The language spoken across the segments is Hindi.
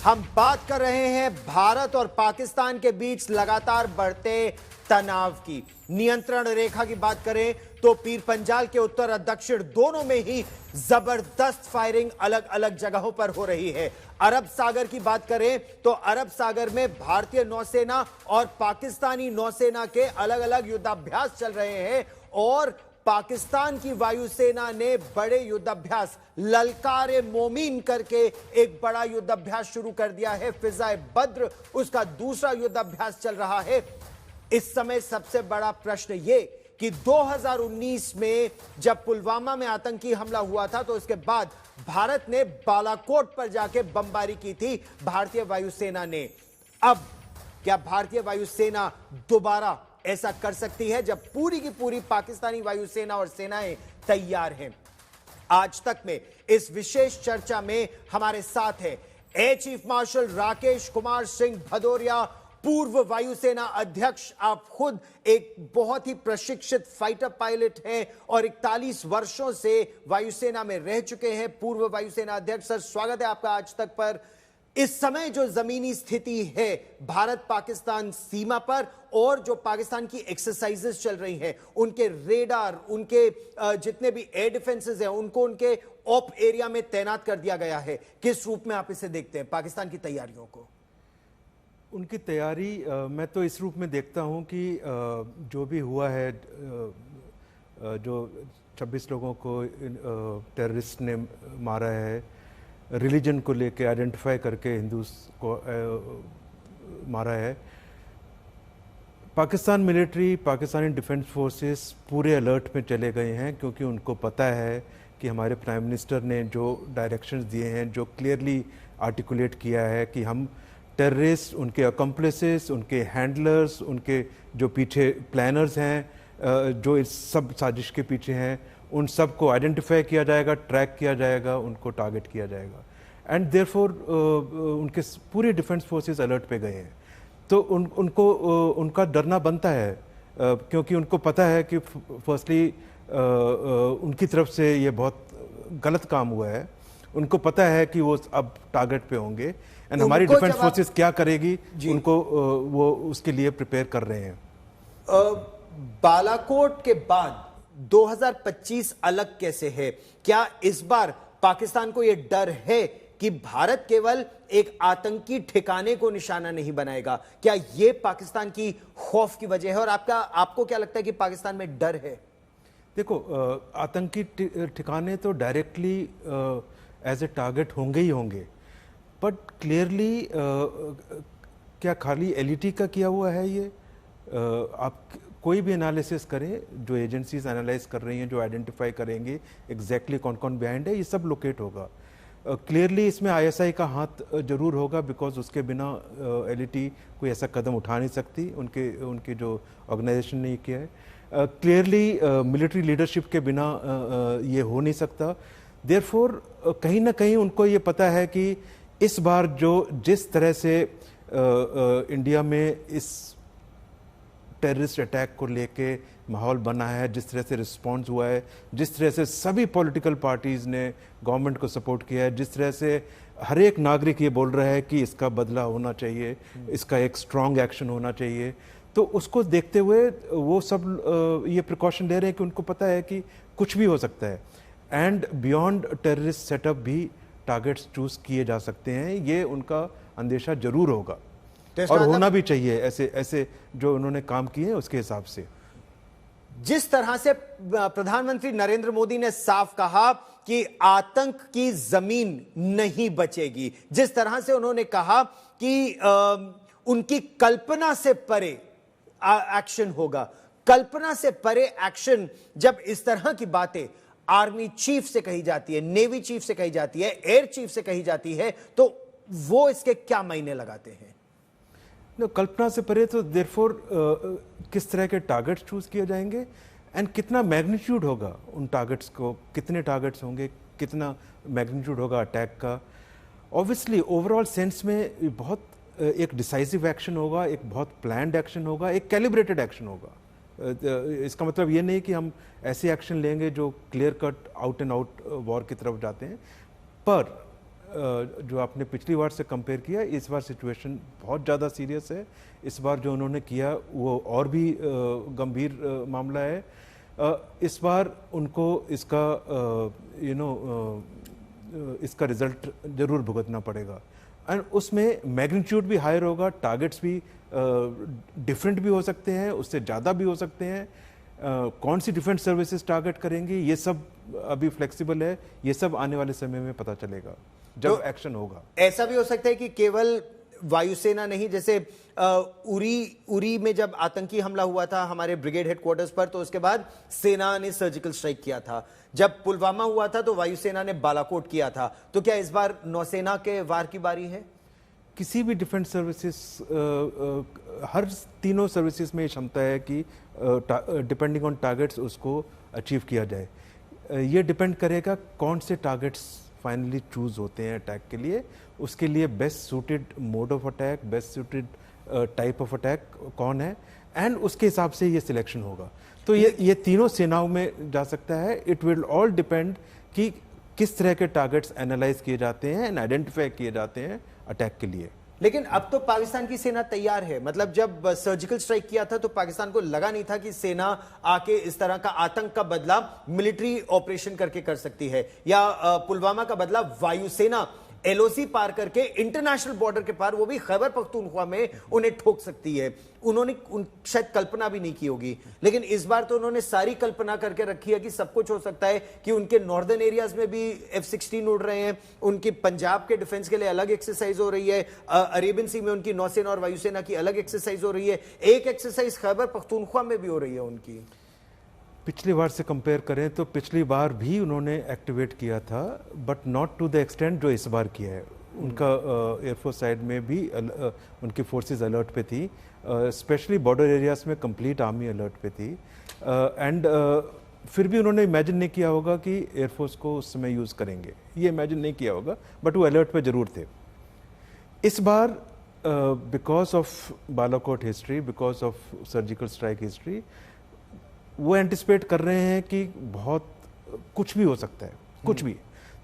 हम बात कर रहे हैं भारत और पाकिस्तान के बीच लगातार बढ़ते तनाव की। नियंत्रण रेखा की बात करें तो पीर पंजाल के उत्तर और दक्षिण दोनों में ही जबरदस्त फायरिंग अलग अलग जगहों पर हो रही है। अरब सागर की बात करें तो अरब सागर में भारतीय नौसेना और पाकिस्तानी नौसेना के अलग अलग युद्धाभ्यास चल रहे हैं और पाकिस्तान की वायुसेना ने बड़े युद्धाभ्यास ललकारे मोमीन करके एक बड़ा युद्धाभ्यास शुरू कर दिया है। फिजाए बद्र उसका दूसरा युद्धाभ्यास चल रहा है। इस समय सबसे बड़ा प्रश्न यह कि 2019 में जब पुलवामा में आतंकी हमला हुआ था तो उसके बाद भारत ने बालाकोट पर जाके बमबारी की थी भारतीय वायुसेना ने। अब क्या भारतीय वायुसेना दोबारा ऐसा कर सकती है जब पूरी की पूरी पाकिस्तानी वायुसेना और सेनाएं तैयार हैं? आज तक में इस विशेष चर्चा में हमारे साथ है air chief marshal Rakesh Kumar Singh Bhadauria, पूर्व वायुसेना अध्यक्ष। आप खुद एक बहुत ही प्रशिक्षित फाइटर पायलट हैं और 41 वर्षों से वायुसेना में रह चुके हैं। पूर्व वायुसेना अध्यक्ष सर, स्वागत है आपका आज तक पर। इस समय जो जमीनी स्थिति है भारत पाकिस्तान सीमा पर और जो पाकिस्तान की एक्सरसाइजेस चल रही हैं, उनके रेडार, उनके जितने भी एयर डिफेंसेस हैं, उनको उनके ऑप एरिया में तैनात कर दिया गया है। किस रूप में आप इसे देखते हैं, पाकिस्तान की तैयारियों को? उनकी तैयारी मैं तो इस रूप में देखता हूं कि जो भी हुआ है, जो 26 लोगों को टेररिस्ट ने मारा है, रिलीजन को लेके आइडेंटिफाई करके हिंदूज को मारा है। Pakistan military, Pakistani defence forces पूरे अलर्ट में चले गए हैं क्योंकि उनको पता है कि हमारे प्राइम मिनिस्टर ने जो डायरेक्शंस दिए हैं, जो क्लियरली आर्टिकुलेट किया है कि हम टेररिस्ट, उनके अकम्प्लिसेस, उनके हैंडलर्स, उनके जो पीछे प्लानर्स हैं, जो इस सब साजिश के पीछे हैं, उन सब को आइडेंटिफाई किया जाएगा, ट्रैक किया जाएगा, उनको टारगेट किया जाएगा। एंड देयरफॉर उनके पूरे डिफेंस फोर्सेस अलर्ट पे गए हैं। तो उनको उनका डरना बनता है क्योंकि उनको पता है कि फर्स्टली उनकी तरफ से ये बहुत गलत काम हुआ है। उनको पता है कि वो अब टारगेट पे होंगे एंड हमारी डिफेंस फोर्सेस क्या करेगी, उनको वो उसके लिए प्रिपेयर कर रहे हैं। बालाकोट के बाद 2025 अलग कैसे है? क्या इस बार पाकिस्तान को यह डर है कि भारत केवल एक आतंकी ठिकाने को निशाना नहीं बनाएगा? क्या यह पाकिस्तान की खौफ की वजह है और आपको क्या लगता है कि पाकिस्तान में डर है? देखो, आतंकी ठिकाने तो डायरेक्टली एज ए टारगेट होंगे ही होंगे, बट क्लियरली क्या खाली एलईटी का किया हुआ है ये? आप कोई भी एनालिसिस करें, जो एजेंसीज एनालाइज कर रही हैं, जो आइडेंटिफाई करेंगे एग्जैक्टली कौन कौन बिहाइंड है, ये सब लोकेट होगा। क्लियरली इसमें आईएसआई का हाथ जरूर होगा बिकॉज उसके बिना एलईटी कोई ऐसा कदम उठा नहीं सकती, उनके जो ऑर्गेनाइजेशन ने किया है। क्लियरली मिलिट्री लीडरशिप के बिना ये हो नहीं सकता। देयरफॉर कहीं ना कहीं उनको ये पता है कि इस बार जिस तरह से इंडिया में इस टेररिस्ट अटैक को लेके माहौल बना है, जिस तरह से रिस्पॉन्स हुआ है, जिस तरह से सभी पॉलिटिकल पार्टीज ने गवर्नमेंट को सपोर्ट किया है, जिस तरह से हर एक नागरिक ये बोल रहा है कि इसका बदला होना चाहिए, इसका एक स्ट्रॉन्ग एक्शन होना चाहिए, तो उसको देखते हुए वो सब ये प्रिकॉशन ले रहे हैं कि उनको पता है कि कुछ भी हो सकता है एंड बियॉन्ड टेररिस्ट सेटअप भी टारगेट्स चूज किए जा सकते हैं। ये उनका अंदेशा जरूर होगा और होना भी चाहिए। ऐसे जो उन्होंने काम किए हैं उसके हिसाब से। जिस तरह से प्रधानमंत्री नरेंद्र मोदी ने साफ कहा कि आतंक की जमीन नहीं बचेगी, जिस तरह से उन्होंने कहा कि उनकी कल्पना से परे एक्शन होगा, कल्पना से परे एक्शन, जब इस तरह की बातें आर्मी चीफ से कही जाती है, नेवी चीफ से कही जाती है, एयर चीफ से कही जाती है, तो वो इसके क्या मायने लगाते हैं? कल्पना से परे तो देयरफॉर किस तरह के टारगेट्स चूज किए जाएंगे एंड कितना मैग्नीट्यूड होगा उन टारगेट्स को, कितने टारगेट्स होंगे, कितना मैग्नीट्यूड होगा अटैक का। ऑब्वियसली ओवरऑल सेंस में बहुत एक डिसाइसिव एक्शन होगा, एक बहुत प्लान्ड एक्शन होगा, एक कैलिब्रेटेड एक्शन होगा। इसका मतलब ये नहीं कि हम ऐसे एक्शन लेंगे जो clear cut out and out war की तरफ जाते हैं, पर जो आपने पिछली बार से कंपेयर किया, इस बार सिचुएशन बहुत ज़्यादा सीरियस है। इस बार जो उन्होंने किया वो और भी गंभीर मामला है। इस बार उनको इसका इसका रिजल्ट जरूर भुगतना पड़ेगा, एंड उसमें मैग्नीट्यूड भी हायर होगा, टारगेट्स भी डिफरेंट भी हो सकते हैं, उससे ज़्यादा भी हो सकते हैं। कौन सी डिफेंस सर्विसेज टारगेट करेंगे ये सब अभी फ्लेक्सिबल है, ये सब आने वाले समय में पता चलेगा जब एक्शन होगा। ऐसा भी हो सकता है कि केवल वायुसेना नहीं, जैसे उरी में जब आतंकी हमला हुआ था हमारे ब्रिगेड हेडक्वार्टर्स पर, तो उसके बाद सेना ने सर्जिकल स्ट्राइक किया था। जब पुलवामा हुआ था तो वायुसेना ने बालाकोट किया था। तो क्या इस बार नौसेना के वार की बारी है? किसी भी डिफेंस सर्विसेज, हर तीनों सर्विसेज में ये क्षमता है कि डिपेंडिंग ऑन टारगेट्स उसको अचीव किया जाए। ये डिपेंड करेगा कौन से टारगेट्स फाइनली चूज होते हैं अटैक के लिए, उसके लिए best suited mode of attack, best suited type of attack कौन है, एंड उसके हिसाब से ये सिलेक्शन होगा। तो ये तीनों सेनाओं में जा सकता है। इट विल ऑल डिपेंड कि किस तरह के टारगेट्स एनालाइज किए जाते हैं एंड आइडेंटिफाई किए जाते हैं अटैक के लिए। लेकिन अब तो पाकिस्तान की सेना तैयार है। मतलब जब सर्जिकल स्ट्राइक किया था तो पाकिस्तान को लगा नहीं था कि सेना आके इस तरह का आतंक का बदला मिलिट्री ऑपरेशन करके कर सकती है, या पुलवामा का बदला वायुसेना एलओसी पार करके इंटरनेशनल बॉर्डर के पार, वो भी खैबर पख्तूनख्वा में, उन्हें ठोक सकती है। उन्होंने शायद कल्पना भी नहीं की होगी, लेकिन इस बार तो उन्होंने सारी कल्पना करके रखी है कि सब कुछ हो सकता है, कि उनके नॉर्दर्न एरियाज में भी F-16 उड़ रहे हैं, उनके पंजाब के डिफेंस के लिए अलग एक्सरसाइज हो रही है, अरेबियन सी में उनकी नौसेना और वायुसेना की अलग एक्सरसाइज हो रही है, एक एक्सरसाइज खैबर पख्तूनख्वा में भी हो रही है उनकी। पिछली बार से कंपेयर करें तो पिछली बार भी उन्होंने एक्टिवेट किया था, but not to the extent जो इस बार किया है। उनका एयरफोर्स साइड में भी उनकी फोर्सेस अलर्ट पे थी, स्पेशली बॉर्डर एरियाज में कंप्लीट आर्मी अलर्ट पे थी, एंड फिर भी उन्होंने इमेजिन नहीं किया होगा कि एयरफोर्स को उस समय यूज़ करेंगे, ये इमेजिन नहीं किया होगा, बट वो अलर्ट पे ज़रूर थे। इस बार because of Balakot history, because of surgical strike history, वो एंटिसिपेट कर रहे हैं कि बहुत कुछ भी हो सकता है, कुछ भी।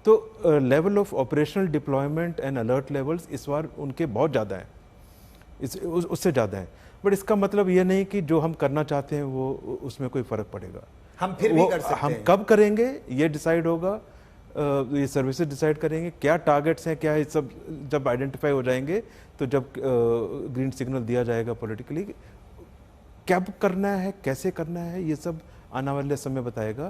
तो level of operational deployment and alert levels इस बार उनके बहुत ज़्यादा हैं, उससे ज़्यादा हैं। बट इसका मतलब ये नहीं कि जो हम करना चाहते हैं वो उसमें कोई फ़र्क पड़ेगा। हम फिर भी कर सकते हम हैं। कब करेंगे ये डिसाइड होगा, ये सर्विसेज डिसाइड करेंगे क्या टारगेट्स हैं, क्या है, सब जब आइडेंटिफाई हो जाएंगे, तो जब ग्रीन सिग्नल दिया जाएगा पॉलिटिकली, कब करना है, कैसे करना है, ये सब आने वाले समय बताएगा।